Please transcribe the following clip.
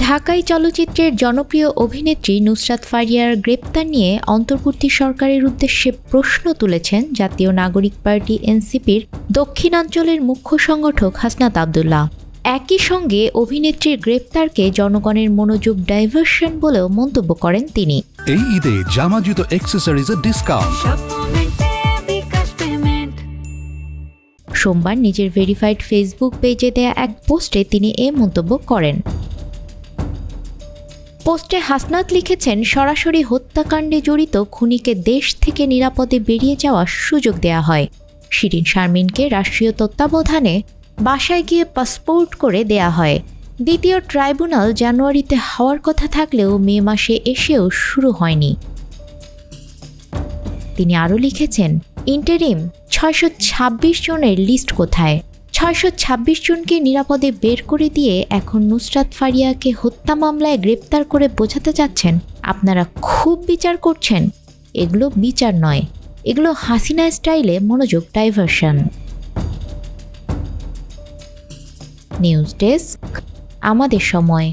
ঢাকাই চলচ্চিত্রের জনপ্রিয় অভিনেত্রী নুসরাত ফারিয়ার গ্রেপ্তার নিয়ে অন্তর্বর্তী সরকারের উদ্দেশ্যে প্রশ্ন তুলেছেন জাতীয় নাগরিক পার্টি এনসিপির দক্ষিণাঞ্চলের মুখ্য সংগঠক হাসনাত আব্দুল্লাহ। একই সঙ্গে অভিনেত্রীর গ্রেপ্তারকে জনগণের মনোযোগ ডাইভার্সন বলেও মন্তব্য করেন তিনি। এই ঈদে জামা জুতো অ্যাক্সেসরিজের ডিসকাউন্ট। সোমবার নিজের ভেরিফাইড ফেসবুক পেজে দেয়া এক পোস্টে তিনি এ মন্তব্য করেন। পোস্টে হাসনাত লিখেছেন, সরাসরি হত্যাকাণ্ডে জড়িত খুনিকে দেশ থেকে নিরাপদে বেরিয়ে যাওয়ার সুযোগ দেয়া হয়। শিরিন শারমিনকে রাষ্ট্রীয় তত্ত্বাবধানে বাসায় গিয়ে পাসপোর্ট করে দেয়া হয়। দ্বিতীয় ট্রাইব্যুনাল জানুয়ারিতে হওয়ার কথা থাকলেও মে মাসে এসেও শুরু হয়নি। তিনি আরও লিখেছেন, ইন্টারিম 626 জনের লিস্ট কোথায়? 626 জনকে নিরাপদে বের করে দিয়ে এখন নুসরাত ফারিয়াকে হত্যা মামলায় গ্রেপ্তার করে বোঝাতে চাচ্ছেন আপনারা খুব বিচার করছেন। এগুলো বিচার নয়, এগুলো হাসিনা স্টাইলে মনোযোগ ডাইভার্সন। নিউজ ডেস্ক, আমাদের সময়।